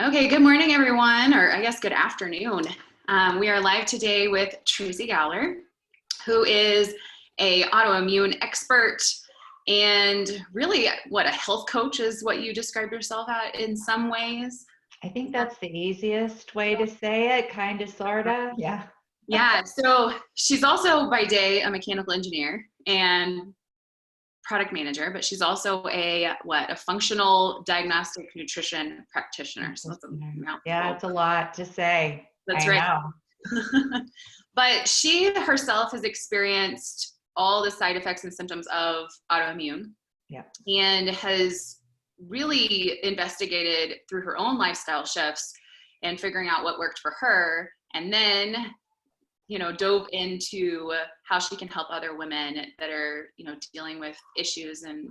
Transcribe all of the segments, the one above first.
Okay, good morning, everyone, or I guess good afternoon. We are live today with Tracy Gowler, who is a autoimmune expert and really what a health coach is what you describe yourself at in some ways. I think that's the easiest way to say it, kind of, sort of. Yeah. Yeah, so she's also by day a mechanical engineer and product manager, but she's also a functional diagnostic nutrition practitioner. So that's a mouthful. Yeah, it's a lot to say. That's I right. know. But she herself has experienced all the side effects and symptoms of autoimmune. Yeah. And has really investigated through her own lifestyle shifts and figuring out what worked for her. And then, dove into how she can help other women that are, dealing with issues and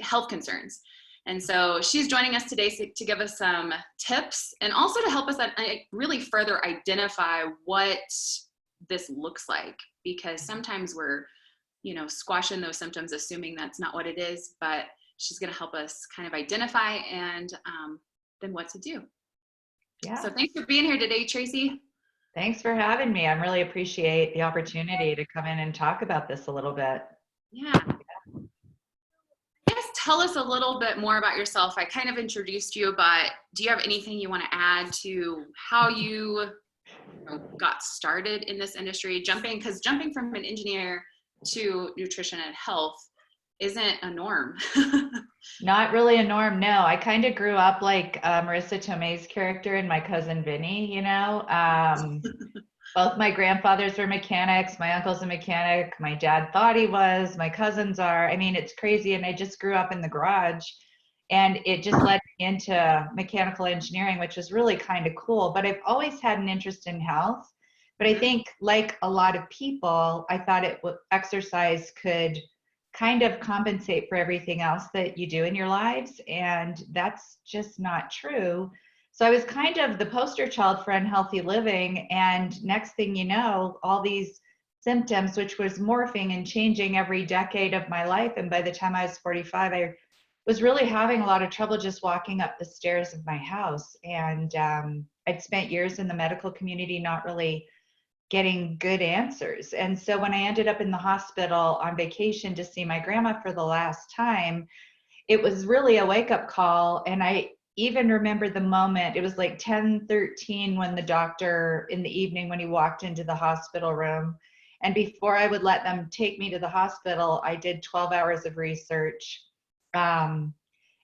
health concerns. And so she's joining us today to give us some tips and also to help us really further identify what this looks like, because sometimes we're, squashing those symptoms, assuming that's not what it is, but she's going to help us kind of identify and then what to do. Yeah. So thanks for being here today, Tracy. Thanks for having me. I really appreciate the opportunity to come in and talk about this a little bit. Yeah. Tell us a little bit more about yourself. I kind of introduced you, but do you have anything you want to add to how you got started in this industry? Jumping from an engineer to nutrition and health isn't a norm. Not really a norm, no. I kind of grew up like Marissa Tomei's character in My Cousin Vinny, Both my grandfathers were mechanics. My uncle's a mechanic. My dad thought he was. My cousins are. I mean, it's crazy. And I just grew up in the garage. And it just led me into mechanical engineering, which was really kind of cool. But I've always had an interest in health. But I think, like a lot of people, I thought exercise could kind of compensate for everything else that you do in your lives. And that's just not true. So I was kind of the poster child for unhealthy living. And next thing you know, all these symptoms, which was morphing and changing every decade of my life. And by the time I was 45, I was really having a lot of trouble just walking up the stairs of my house. And I'd spent years in the medical community not really getting good answers. And so when I ended up in the hospital on vacation to see my grandma for the last time, it was really a wake-up call. And I even remember the moment, it was like 10:13 when the doctor in the evening, when he walked into the hospital room. And before I would let them take me to the hospital, I did 12 hours of research. And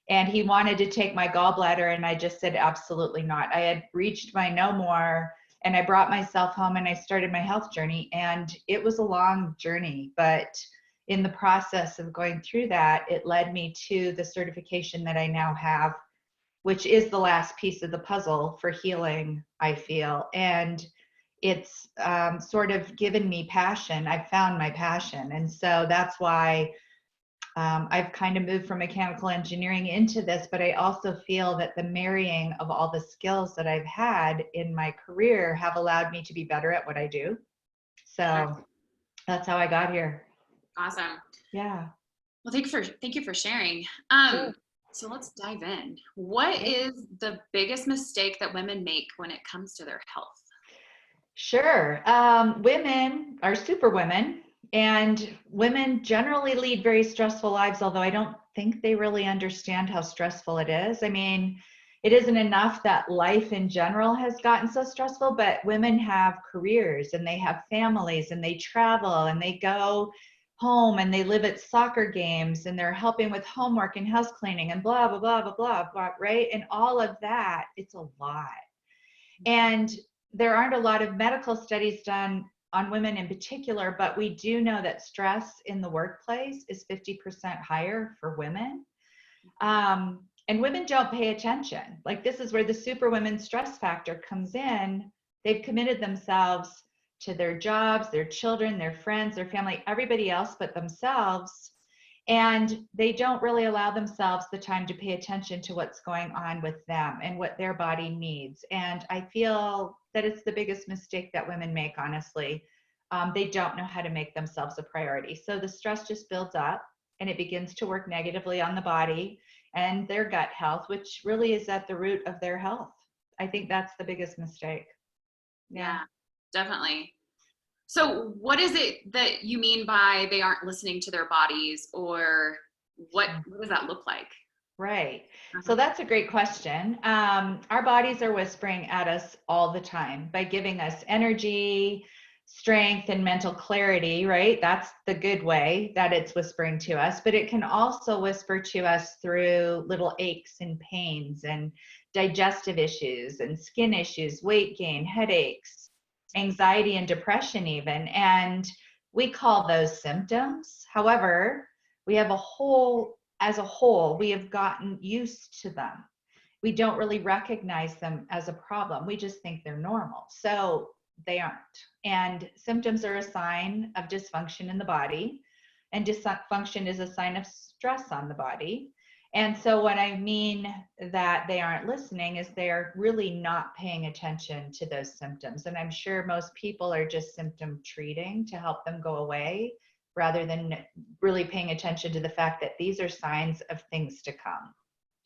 he wanted to take my gallbladder, and I just said, absolutely not. I had reached my no more, and I brought myself home and I started my health journey. And it was a long journey, but in the process of going through that, it led me to the certification that I now have, which is the last piece of the puzzle for healing, I feel. And it's sort of given me passion. I've found my passion. And so that's why I've kind of moved from mechanical engineering into this, but I also feel that the marrying of all the skills that I've had in my career have allowed me to be better at what I do. So that's how I got here. Awesome. Yeah. Well, thank you for sharing. Sure. So let's dive in. What is the biggest mistake that women make when it comes to their health? Sure. Women are superwomen, and women generally lead very stressful lives, although I don't think they really understand how stressful it is. I mean, it isn't enough that life in general has gotten so stressful, but women have careers and they have families and they travel and they go home and they live at soccer games and they're helping with homework and house cleaning and blah, blah, blah, blah, blah, blah, right? And all of that, it's a lot. And there aren't a lot of medical studies done on women in particular, but we do know that stress in the workplace is 50% higher for women. And women don't pay attention. Like, this is where the superwoman stress factor comes in. They've committed themselves to their jobs, their children, their friends, their family, everybody else but themselves. And they don't really allow themselves the time to pay attention to what's going on with them and what their body needs. And I feel that it's the biggest mistake that women make, honestly. They don't know how to make themselves a priority. So the stress just builds up. and it begins to work negatively on the body and their gut health, which really is at the root of their health. I think that's the biggest mistake. Yeah, definitely. So what is it that you mean by they aren't listening to their bodies, or what does that look like? Right. So that's a great question. Our bodies are whispering at us all the time by giving us energy, strength, and mental clarity, right? That's the good way that it's whispering to us, but it can also whisper to us through little aches and pains and digestive issues and skin issues, weight gain, headaches, anxiety, and depression, even. And we call those symptoms. However, we have as a whole, we have gotten used to them. We don't really recognize them as a problem. We just think they're normal. So they aren't. And symptoms are a sign of dysfunction in the body, and dysfunction is a sign of stress on the body. And so what I mean that they aren't listening is they're really not paying attention to those symptoms. And I'm sure most people are just symptom treating to help them go away, rather than really paying attention to the fact that these are signs of things to come.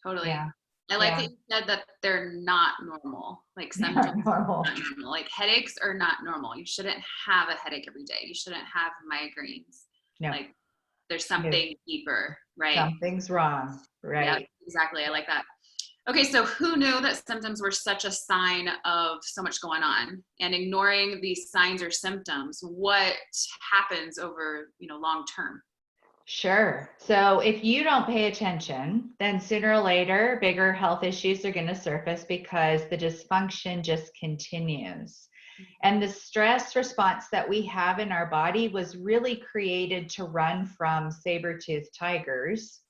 Totally. Yeah. I like that you said that they're not normal. Like symptoms are not normal. Like headaches are not normal. You shouldn't have a headache every day. You shouldn't have migraines. No. Like there's something deeper, right? Something's wrong, right? Yeah, exactly. I like that. Okay, so who knew that symptoms were such a sign of so much going on? And ignoring these signs or symptoms, what happens over, long term? Sure. So if you don't pay attention, then sooner or later, bigger health issues are going to surface because the dysfunction just continues. And the stress response that we have in our body was really created to run from saber-toothed tigers,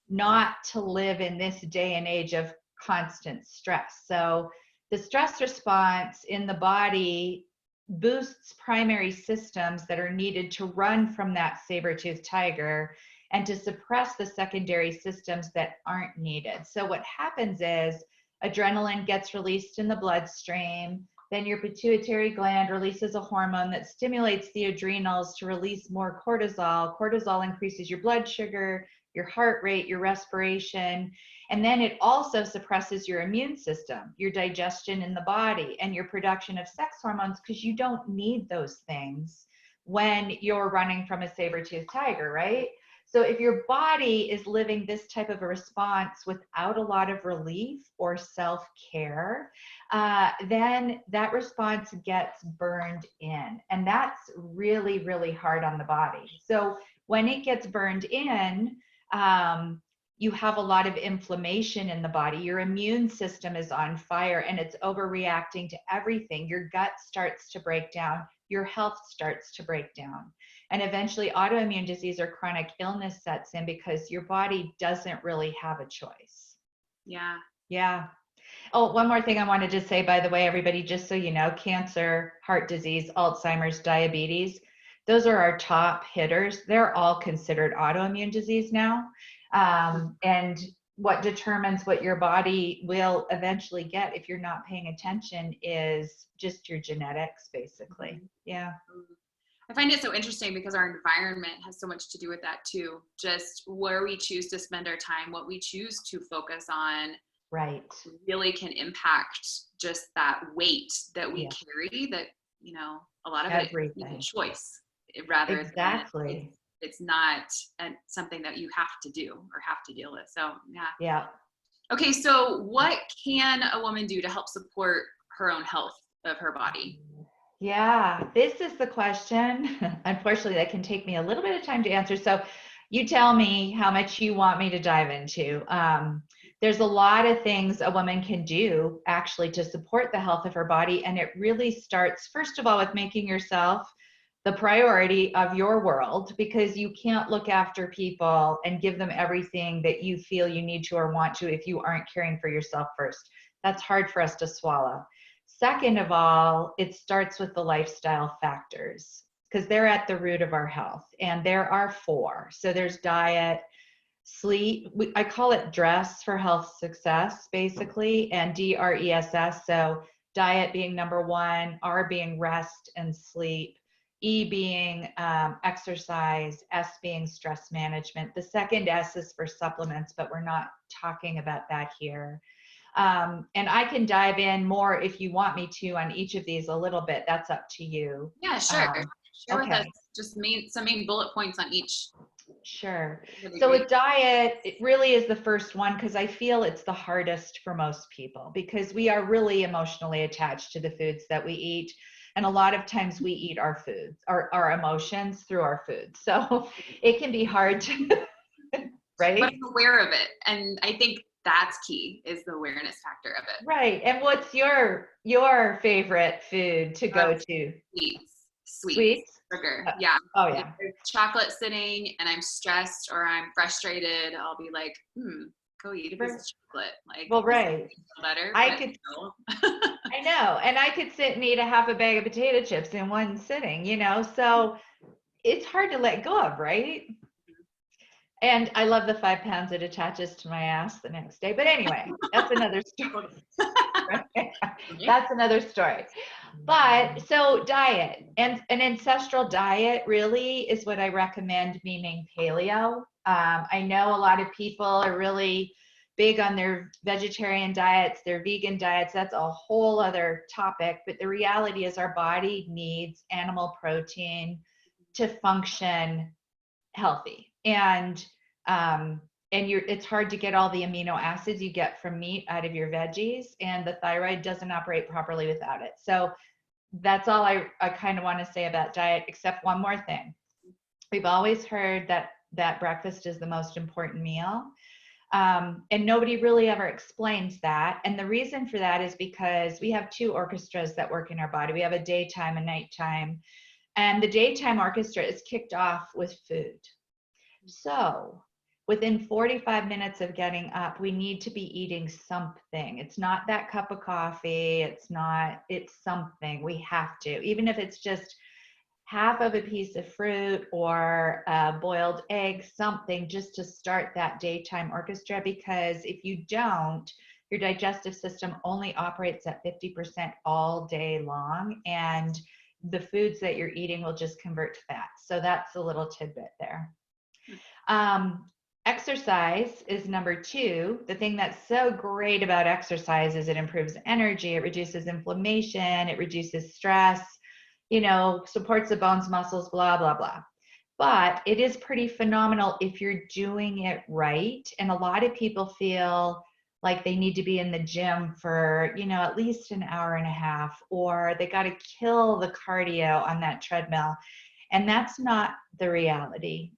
not to live in this day and age of constant stress. So the stress response in the body boosts primary systems that are needed to run from that saber-toothed tiger and to suppress the secondary systems that aren't needed. So what happens is adrenaline gets released in the bloodstream, then your pituitary gland releases a hormone that stimulates the adrenals to release more cortisol. Cortisol increases your blood sugar, your heart rate, your respiration, and then it also suppresses your immune system, your digestion in the body, and your production of sex hormones, because you don't need those things when you're running from a saber-toothed tiger, right? So if your body is living this type of a response without a lot of relief or self-care, then that response gets burned in. And that's really, really hard on the body. So when it gets burned in, you have a lot of inflammation in the body. Your immune system is on fire and it's overreacting to everything. Your gut starts to break down. Your health starts to break down. And eventually autoimmune disease or chronic illness sets in because your body doesn't really have a choice. Yeah. Yeah. Oh, one more thing I wanted to say, by the way, everybody, just so you know, cancer, heart disease, Alzheimer's, diabetes, those are our top hitters. They're all considered autoimmune disease now. And what determines what your body will eventually get if you're not paying attention is just your genetics, basically. Yeah. I find it so interesting because our environment has so much to do with that too. Just where we choose to spend our time, what we choose to focus on, right, really can impact just that weight that we carry, that, a lot of everything. It is a choice rather exactly. than it's not something that you have to do or have to deal with. So yeah. Okay, so what can a woman do to help support her own health of her body? Yeah, this is the question. Unfortunately, that can take me a little bit of time to answer. So you tell me how much you want me to dive into. There's a lot of things a woman can do actually to support the health of her body. And it really starts, first of all, with making yourself the priority of your world, because you can't look after people and give them everything that you feel you need to or want to if you aren't caring for yourself first. That's hard for us to swallow. Second of all, it starts with the lifestyle factors because they're at the root of our health. And there are 4. So there's diet, sleep. I call it DRESS for health success, basically, and DRESS. So diet being number 1, R being rest and sleep, E being exercise, S being stress management. The second S is for supplements, but we're not talking about that here. And I can dive in more if you want me to on each of these a little bit. That's up to you. Yeah, sure. Share with us Okay. just some main bullet points on each. Sure. That'd be So great. with diet, it really is the first one because I feel it's the hardest for most people because we are really emotionally attached to the foods that we eat. And a lot of times we eat our foods, our emotions through our food. So it can be hard to, right? But I'm aware of it. And I think that's key, is the awareness factor of it. Right. And what's your favorite food to go to? Sweets. Sugar. Yeah. Oh If yeah. there's chocolate sitting and I'm stressed or I'm frustrated, I'll be like, go eat a piece of chocolate. Like, well, right. Better. I know. And I could sit and eat a half a bag of potato chips in one sitting, so it's hard to let go of, right? And I love the 5 pounds it attaches to my ass the next day. But anyway, that's another story. That's another story. But so diet, and an ancestral diet really is what I recommend, meaning paleo. I know a lot of people are really big on their vegetarian diets, their vegan diets. That's a whole other topic. But the reality is our body needs animal protein to function healthy. And it's hard to get all the amino acids you get from meat out of your veggies, and the thyroid doesn't operate properly without it. So that's all I kind of want to say about diet, except one more thing. We've always heard that breakfast is the most important meal. And nobody really ever explains that. And the reason for that is because we have 2 orchestras that work in our body. We have a daytime and nighttime. And the daytime orchestra is kicked off with food. So within 45 minutes of getting up, we need to be eating something. It's not that cup of coffee. It's something. We have to, even if it's just half of a piece of fruit or a boiled egg, something just to start that daytime orchestra. Because if you don't, your digestive system only operates at 50% all day long, and the foods that you're eating will just convert to fat. So that's a little tidbit there. Exercise is number 2. The thing that's so great about exercise is it improves energy, it reduces inflammation, it reduces stress, supports the bones, muscles, blah, blah, blah. But it is pretty phenomenal if you're doing it right. And a lot of people feel like they need to be in the gym for, at least an hour and a half, or they got to kill the cardio on that treadmill. And that's not the reality.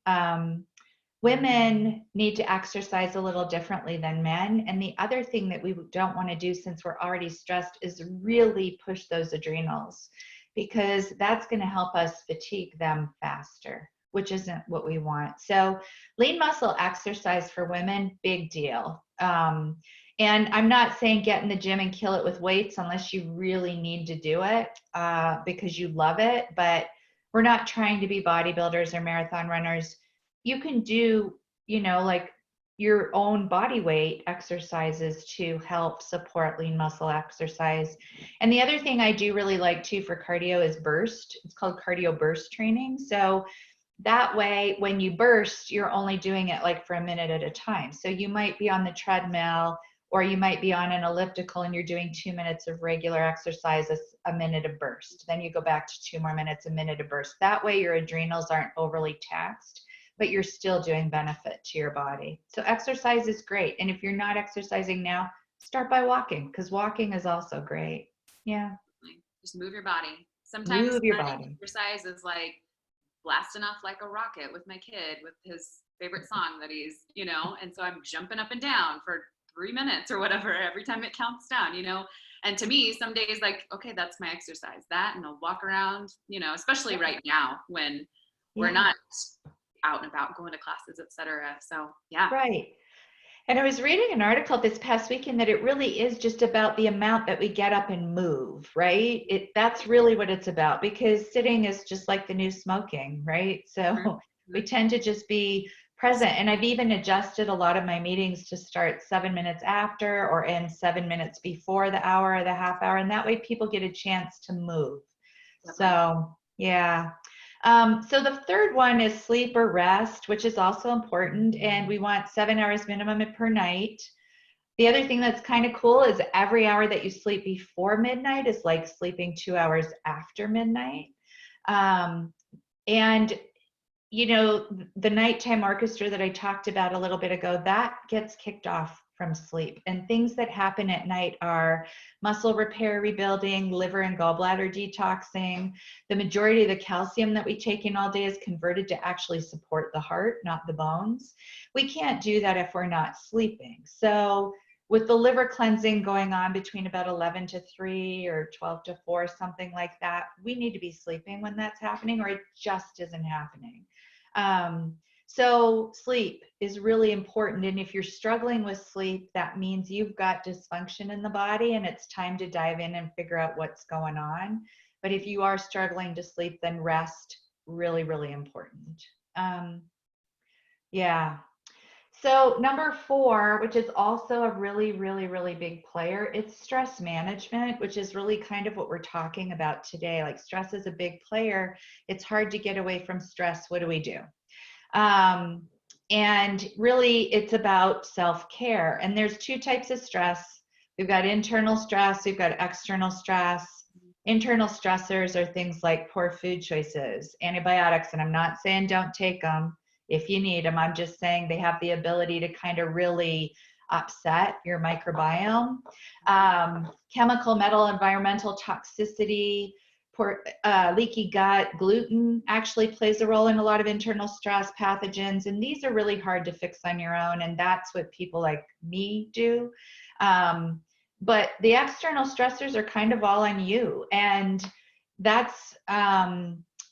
Women need to exercise a little differently than men. And the other thing that we don't want to do, since we're already stressed, is really push those adrenals, because that's going to help us fatigue them faster, which isn't what we want. So lean muscle exercise for women, big deal. And I'm not saying get in the gym and kill it with weights unless you really need to do it because you love it. But we're not trying to be bodybuilders or marathon runners. You can do, like your own body weight exercises to help support lean muscle exercise. And the other thing I do really like too for cardio is burst. It's called cardio burst training. So that way, when you burst, you're only doing it like for a minute at a time. So you might be on the treadmill, or you might be on an elliptical and you're doing 2 minutes of regular exercise, a minute of burst. Then you go back to 2 more minutes, a minute of burst. That way your adrenals aren't overly taxed, but you're still doing benefit to your body. So exercise is great. And if you're not exercising now, start by walking, because walking is also great. Yeah. Just move your body. Sometimes move your body. Exercise is like blasting off like a rocket with my kid with his favorite song that he's, and so I'm jumping up and down for 3 minutes or whatever every time it counts down, And to me, some days like, okay, that's my exercise. That, and I'll walk around, especially right now when we're not out and about going to classes, etc. So yeah. Right. And I was reading an article this past weekend that it really is just about the amount that we get up and move, right? That's really what it's about, because sitting is just like the new smoking, right? So we tend to just be present. And I've even adjusted a lot of my meetings to start 7 minutes after or end 7 minutes before the hour or the half hour. And that way people get a chance to move. So yeah. So the third one is sleep or rest, which is also important. And we want 7 hours minimum per night. The other thing that's kind of cool is every hour that you sleep before midnight is like sleeping 2 hours after midnight. And you know, the nighttime orchestra that I talked about a little bit ago, that gets kicked off from sleep. And things that happen at night are muscle repair, rebuilding, liver and gallbladder detoxing. The majority of the calcium that we take in all day is converted to actually support the heart, not the bones. We can't do that if we're not sleeping. So with the liver cleansing going on between about 11 to 3 or 12 to 4, something like that, we need to be sleeping when that's happening, or it just isn't happening. So sleep is really important. And if you're struggling with sleep, that means you've got dysfunction in the body and it's time to dive in and figure out what's going on. But if you are struggling to sleep, then rest, really, really important. Yeah. So number 4, which is also a really, really, really big player, it's stress management, which is really kind of what we're talking about today. Like stress is a big player. It's hard to get away from stress. What do we do? And really it's about self-care. And there's 2 types of stress. We've got internal stress, we've got external stress. Internal stressors are things like poor food choices, antibiotics, and I'm not saying don't take them if you need them. I'm just saying they have the ability to kind of really upset your microbiome. Chemical, metal, environmental toxicity, leaky gut, gluten actually plays a role in a lot of internal stress pathogens. And these are really hard to fix on your own. And that's what people like me do. But the external stressors are kind of all on you. And that's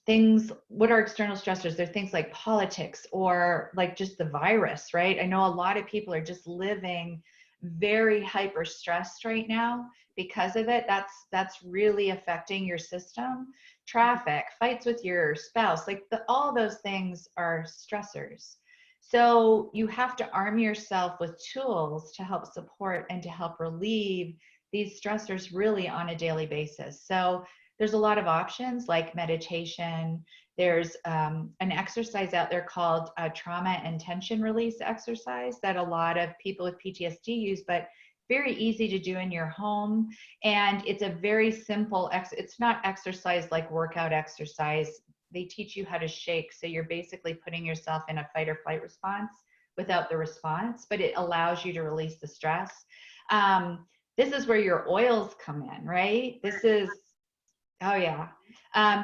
things, what are external stressors? They're things like politics or like just the virus, right? I know a lot of people are just living very hyper stressed right now because of it. That's really affecting your system. Traffic, fights with your spouse, like all those things are stressors. So you have to arm yourself with tools to help support and to help relieve these stressors really on a daily basis. So there's a lot of options like meditation. There's an exercise out there called trauma and tension release exercise that a lot of people with PTSD use, but very easy to do in your home. And it's a very simple, it's not exercise like workout exercise. They teach you how to shake. So you're basically putting yourself in a fight or flight response without the response, but it allows you to release the stress. This is where your oils come in, right? This is, oh yeah.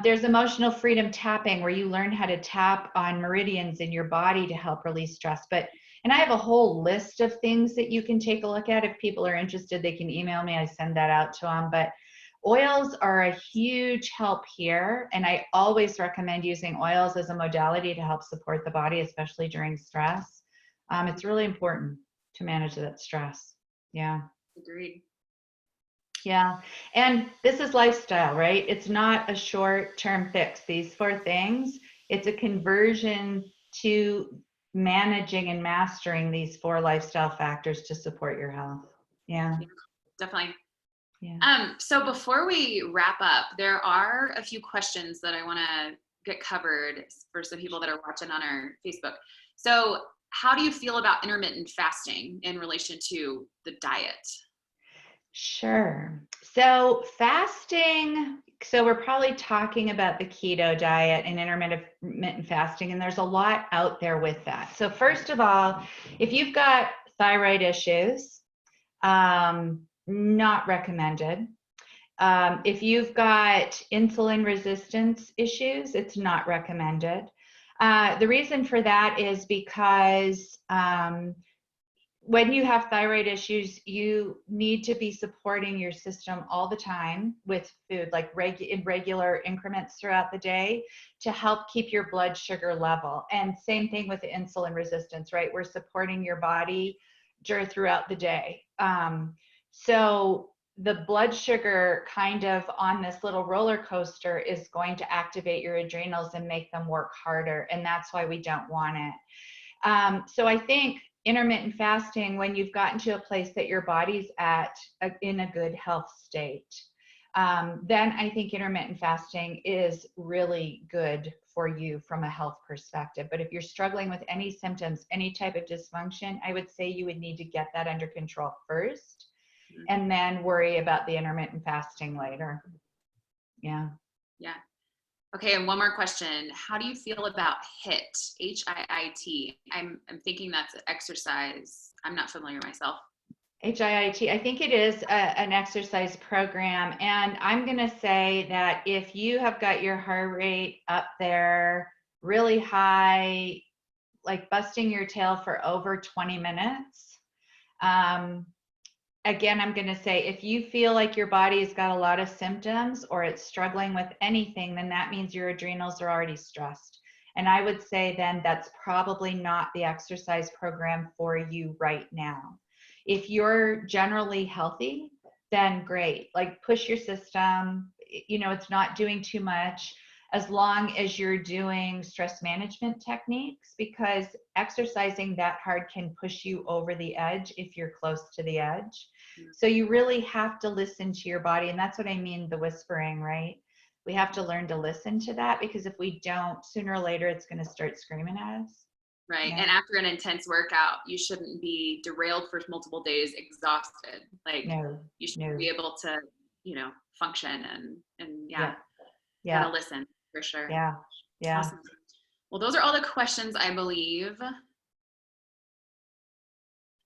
There's emotional freedom tapping where you learn how to tap on meridians in your body to help release stress. And I have a whole list of things that you can take a look at. If people are interested, they can email me. I send that out to them. But oils are a huge help here. And I always recommend using oils as a modality to help support the body, especially during stress. It's really important to manage that stress. Yeah. Agreed. Yeah. And this is lifestyle, right? It's not a short-term fix. These 4 things, it's a conversion to managing and mastering these 4 lifestyle factors to support your health. Yeah. Definitely. Yeah. So before we wrap up, there are a few questions that I want to get covered for some people that are watching on our Facebook. So how do you feel about intermittent fasting in relation to the diet? Sure. So fasting, so we're probably talking about the keto diet and intermittent fasting, and there's a lot out there with that. So first of all, if you've got thyroid issues, not recommended. If you've got insulin resistance issues, it's not recommended. The reason for that is because when you have thyroid issues, you need to be supporting your system all the time with food, like in regular increments throughout the day to help keep your blood sugar level. And same thing with the insulin resistance, right? We're supporting your body throughout the day. So the blood sugar kind of on this little roller coaster is going to activate your adrenals and make them work harder. And that's why we don't want it. So I think intermittent fasting, when you've gotten to a place that your body's in a good health state, then I think intermittent fasting is really good for you from a health perspective. But if you're struggling with any symptoms, any type of dysfunction, I would say you would need to get that under control first and then worry about the intermittent fasting later. Yeah. Yeah. Okay, and one more question. How do you feel about HIIT? HIIT. I'm thinking that's exercise. I'm not familiar myself. HIIT, I think it is an exercise program. And I'm going to say that if you have got your heart rate up there really high, like busting your tail for over 20 minutes, again, I'm going to say if you feel like your body's got a lot of symptoms or it's struggling with anything, then that means your adrenals are already stressed. And I would say then that's probably not the exercise program for you right now. If you're generally healthy, then great. Like push your system, it's not doing too much as long as you're doing stress management techniques, because exercising that hard can push you over the edge if you're close to the edge. So you really have to listen to your body. And that's what I mean, the whispering, right? We have to learn to listen to that, because if we don't, sooner or later, it's going to start screaming at us. Right. Yeah. And after an intense workout, you shouldn't be derailed for multiple days, exhausted. Like you should be able to, function and Yeah. gotta listen for sure. Yeah. Yeah. Awesome. Well, those are all the questions, I believe.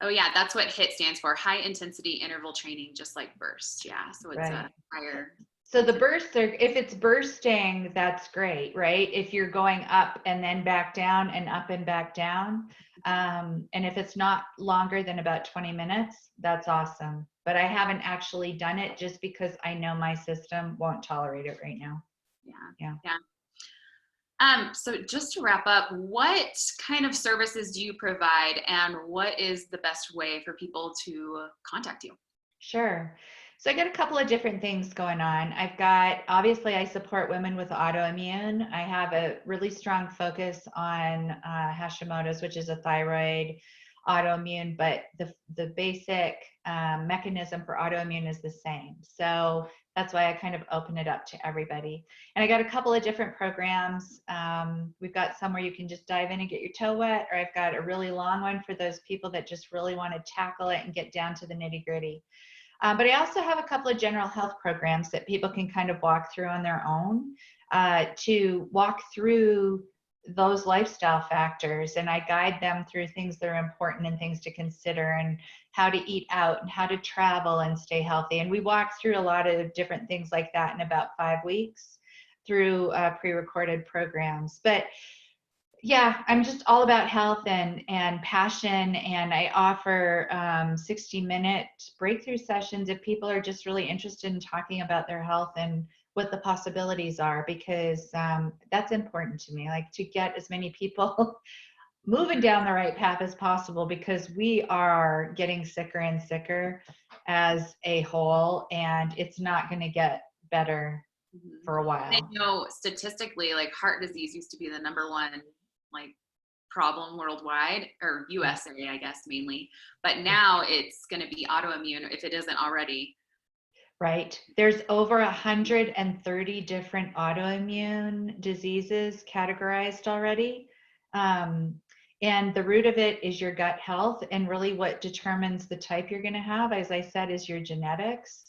Oh yeah, that's what HIIT stands for. High intensity interval training, just like burst. Yeah. So it's a higher. So the bursts are, if it's bursting, that's great, right? If you're going up and then back down and up and back down. And if it's not longer than about 20 minutes, that's awesome. But I haven't actually done it just because I know my system won't tolerate it right now. Yeah. So just to wrap up, what kind of services do you provide, and what is the best way for people to contact you? Sure. So I got a couple of different things going on. Obviously, I support women with autoimmune. I have a really strong focus on Hashimoto's, which is a thyroid autoimmune, but the basic mechanism for autoimmune is the same. So that's why I kind of open it up to everybody. And I got a couple of different programs. We've got some where you can just dive in and get your toe wet, or I've got a really long one for those people that just really want to tackle it and get down to the nitty gritty. But I also have a couple of general health programs that people can kind of walk through on their own to walk through those lifestyle factors. And I guide them through things that are important and things to consider, and how to eat out and how to travel and stay healthy. And we walk through a lot of different things like that in about 5 weeks through pre-recorded programs. But yeah, I'm just all about health and passion, and I offer 60-minute breakthrough sessions if people are just really interested in talking about their health and what the possibilities are, because that's important to me, like to get as many people moving down the right path as possible, because we are getting sicker and sicker as a whole, and it's not going to get better for a while. I statistically, like heart disease used to be the number one problem worldwide, or USA, I guess mainly, but now it's going to be autoimmune if it isn't already. Right. There's over 130 different autoimmune diseases categorized already. And the root of it is your gut health, and really what determines the type you're going to have, as I said, is your genetics.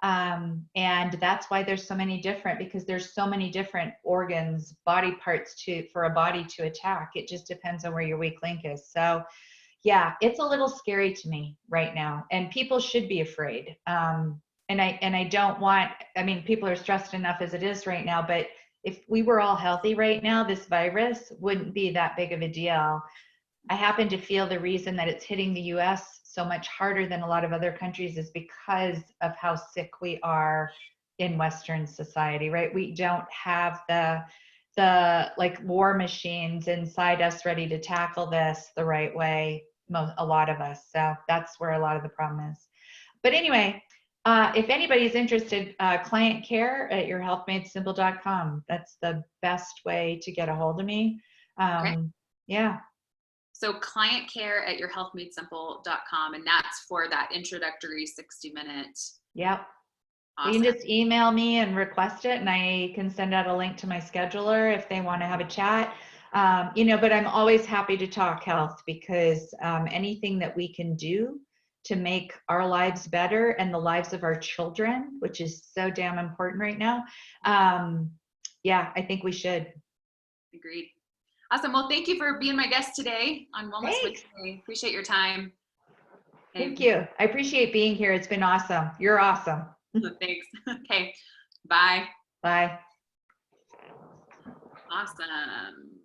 And that's why there's so many different, because there's so many different organs, body parts for a body to attack. It just depends on where your weak link is. So yeah, it's a little scary to me right now, and people should be afraid. And I don't want, people are stressed enough as it is right now, but if we were all healthy right now, this virus wouldn't be that big of a deal. I happen to feel the reason that it's hitting the US so much harder than a lot of other countries is because of how sick we are in Western society, right? We don't have the like war machines inside us ready to tackle this the right way, a lot of us. So that's where a lot of the problem is. But anyway, if anybody's interested, client care at yourhealthmadesimple.com. That's the best way to get a hold of me. Okay. Yeah. So client care at yourhealthmadesimple.com, and that's for that introductory 60-minute. Yep. You can Awesome. just email me and request it, and I can send out a link to my scheduler if they want to have a chat. You know, but I'm always happy to talk health, because anything that we can do to make our lives better and the lives of our children, which is so damn important right now. Yeah, I think we should. Agreed. Awesome. Well, thank you for being my guest today on Wellness Thanks. Wednesday. Appreciate your time. Thank you. I appreciate being here. It's been awesome. You're awesome. Thanks. Okay. Bye. Bye. Awesome.